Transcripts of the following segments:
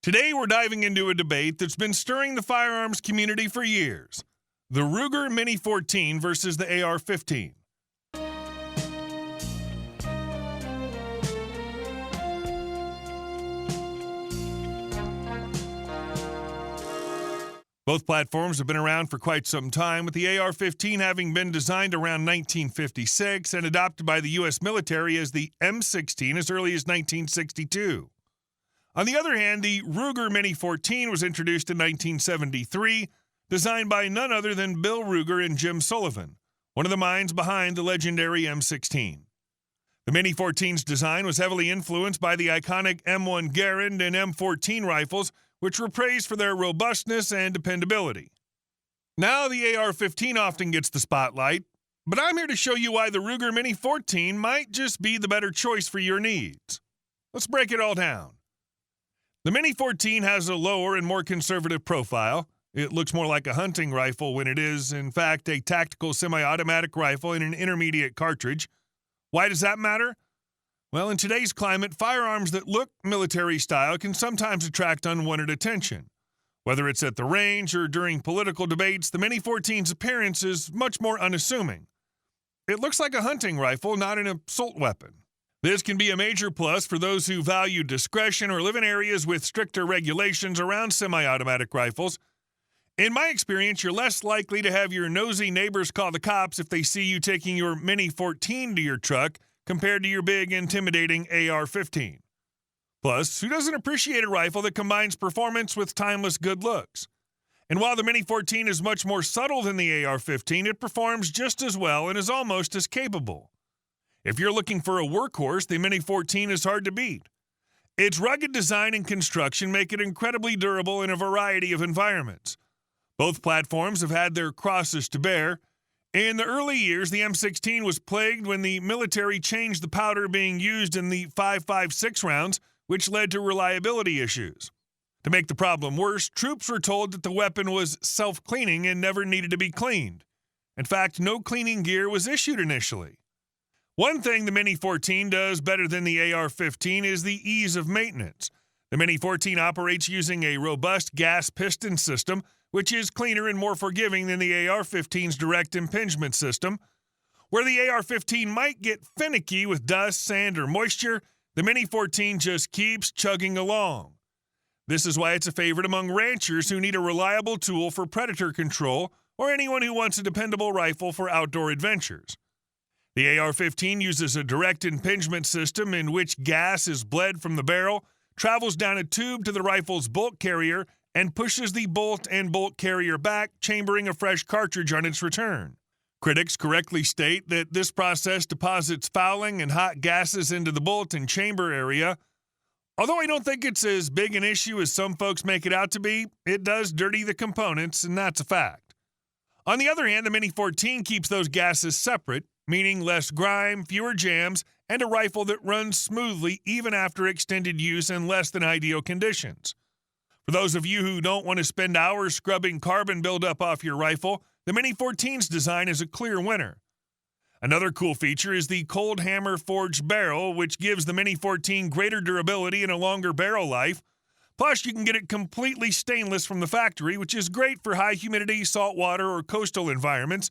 Today we're diving into a debate that's been stirring the firearms community for years. The Ruger Mini-14 versus the AR-15. Both platforms have been around for quite some time, with the AR-15 having been designed around 1956 and adopted by the U.S. military as the M16 as early as 1962. On the other hand, the Ruger Mini-14 was introduced in 1973, designed by none other than Bill Ruger and Jim Sullivan, one of the minds behind the legendary M16. The Mini-14's design was heavily influenced by the iconic M1 Garand and M14 rifles, which were praised for their robustness and dependability. Now the AR-15 often gets the spotlight, but I'm here to show you why the Ruger Mini-14 might just be the better choice for your needs. Let's break it all down. The Mini-14 has a lower and more conservative profile. It looks more like a hunting rifle when it is, in fact, a tactical semi-automatic rifle in an intermediate cartridge. Why does that matter? Well, in today's climate, firearms that look military-style can sometimes attract unwanted attention. Whether it's at the range or during political debates, the Mini-14's appearance is much more unassuming. It looks like a hunting rifle, not an assault weapon. This can be a major plus for those who value discretion or live in areas with stricter regulations around semi-automatic rifles. In my experience, you're less likely to have your nosy neighbors call the cops if they see you taking your Mini-14 to your truck compared to your big, intimidating AR-15. Plus, who doesn't appreciate a rifle that combines performance with timeless good looks? And while the Mini-14 is much more subtle than the AR-15, it performs just as well and is almost as capable. If you're looking for a workhorse, the Mini-14 is hard to beat. Its rugged design and construction make it incredibly durable in a variety of environments. Both platforms have had their crosses to bear. In the early years, the M16 was plagued when the military changed the powder being used in the .556 rounds, which led to reliability issues. To make the problem worse, troops were told that the weapon was self-cleaning and never needed to be cleaned. In fact, no cleaning gear was issued initially. One thing the Mini-14 does better than the AR-15 is the ease of maintenance. The Mini-14 operates using a robust gas piston system, which is cleaner and more forgiving than the AR-15's direct impingement system. Where the AR-15 might get finicky with dust, sand, or moisture, the Mini-14 just keeps chugging along. This is why it's a favorite among ranchers who need a reliable tool for predator control or anyone who wants a dependable rifle for outdoor adventures. The AR-15 uses a direct impingement system in which gas is bled from the barrel, travels down a tube to the rifle's bolt carrier, and pushes the bolt and bolt carrier back, chambering a fresh cartridge on its return. Critics correctly state that this process deposits fouling and hot gases into the bolt and chamber area. Although I don't think it's as big an issue as some folks make it out to be, it does dirty the components, and that's a fact. On the other hand, the Mini-14 keeps those gases separate, meaning less grime, fewer jams, and a rifle that runs smoothly even after extended use in less than ideal conditions. For those of you who don't want to spend hours scrubbing carbon buildup off your rifle, the Mini-14's design is a clear winner. Another cool feature is the cold hammer forged barrel, which gives the Mini-14 greater durability and a longer barrel life. Plus, you can get it completely stainless from the factory, which is great for high humidity, saltwater, or coastal environments.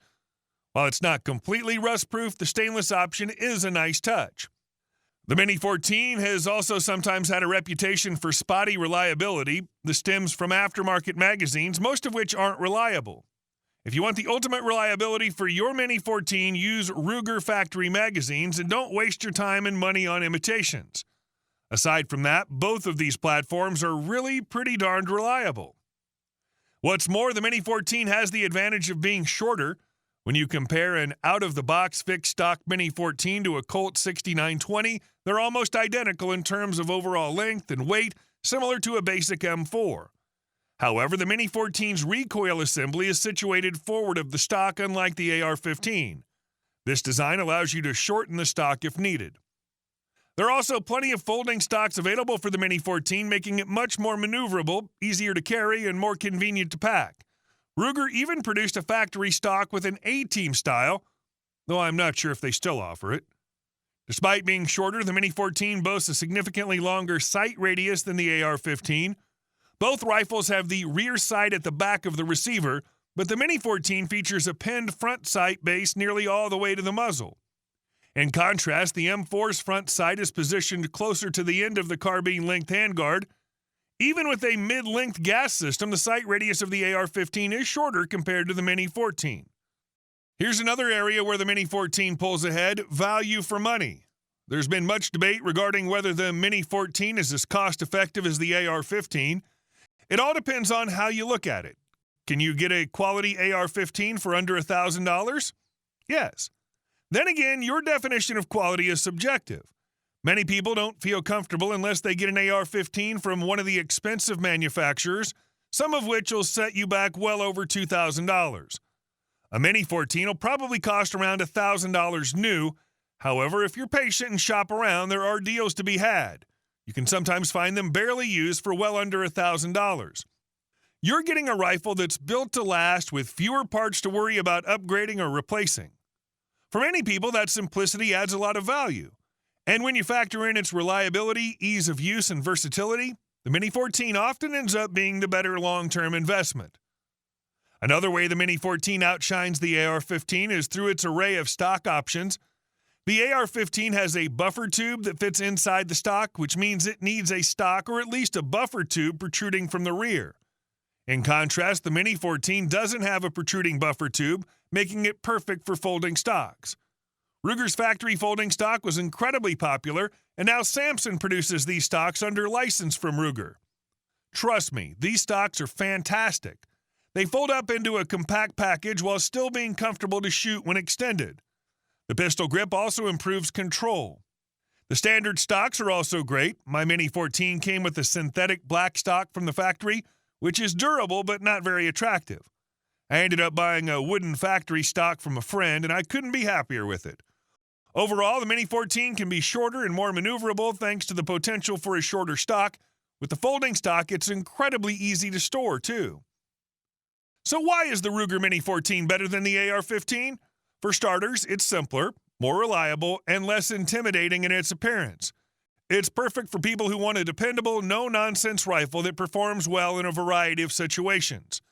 While it's not completely rust-proof, the stainless option is a nice touch. The Mini-14 has also sometimes had a reputation for spotty reliability. This stems from aftermarket magazines, most of which aren't reliable. If you want the ultimate reliability for your Mini-14, use Ruger factory magazines and don't waste your time and money on imitations. Aside from that, both of these platforms are really pretty darned reliable. What's more, the Mini-14 has the advantage of being shorter. When you compare an out-of-the-box fixed-stock Mini-14 to a Colt 6920, they're almost identical in terms of overall length and weight, similar to a basic M4. However, the Mini-14's recoil assembly is situated forward of the stock, unlike the AR-15. This design allows you to shorten the stock if needed. There are also plenty of folding stocks available for the Mini-14, making it much more maneuverable, easier to carry, and more convenient to pack. Ruger even produced a factory stock with an A-Team style, though I'm not sure if they still offer it. Despite being shorter, the Mini-14 boasts a significantly longer sight radius than the AR-15. Both rifles have the rear sight at the back of the receiver, but the Mini-14 features a pinned front sight base nearly all the way to the muzzle. In contrast, the M4's front sight is positioned closer to the end of the carbine-length handguard. Even with a mid-length gas system, the sight radius of the AR-15 is shorter compared to the Mini-14. Here's another area where the Mini-14 pulls ahead: value for money. There's been much debate regarding whether the Mini-14 is as cost-effective as the AR-15. It all depends on how you look at it. Can you get a quality AR-15 for under $1,000? Yes. Then again, your definition of quality is subjective. Many people don't feel comfortable unless they get an AR-15 from one of the expensive manufacturers, some of which will set you back well over $2,000. A Mini-14 will probably cost around $1,000 new. However, if you're patient and shop around, there are deals to be had. You can sometimes find them barely used for well under $1,000. You're getting a rifle that's built to last with fewer parts to worry about upgrading or replacing. For many people, that simplicity adds a lot of value. And when you factor in its reliability, ease of use, and versatility, the Mini-14 often ends up being the better long-term investment. Another way the Mini-14 outshines the AR-15 is through its array of stock options. The AR-15 has a buffer tube that fits inside the stock, which means it needs a stock or at least a buffer tube protruding from the rear. In contrast, the Mini-14 doesn't have a protruding buffer tube, making it perfect for folding stocks. Ruger's factory folding stock was incredibly popular, and now Samson produces these stocks under license from Ruger. Trust me, these stocks are fantastic. They fold up into a compact package while still being comfortable to shoot when extended. The pistol grip also improves control. The standard stocks are also great. My Mini-14 came with a synthetic black stock from the factory, which is durable but not very attractive. I ended up buying a wooden factory stock from a friend, and I couldn't be happier with it. Overall, the Mini-14 can be shorter and more maneuverable thanks to the potential for a shorter stock. With the folding stock, it's incredibly easy to store, too. So why is the Ruger Mini-14 better than the AR-15? For starters, it's simpler, more reliable, and less intimidating in its appearance. It's perfect for people who want a dependable, no-nonsense rifle that performs well in a variety of situations.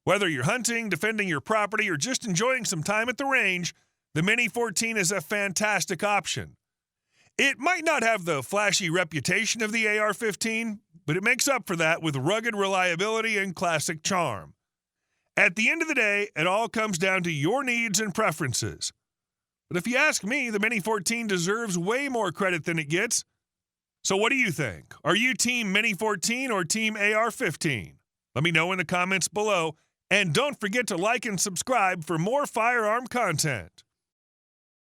Whether you're hunting, defending your property, or just enjoying some time at the range, the Mini-14 is a fantastic option. It might not have the flashy reputation of the AR-15, but it makes up for that with rugged reliability and classic charm. At the end of the day, it all comes down to your needs and preferences. But if you ask me, the Mini-14 deserves way more credit than it gets. So what do you think? Are you Team Mini-14 or Team AR-15? Let me know in the comments below, and don't forget to like and subscribe for more firearm content.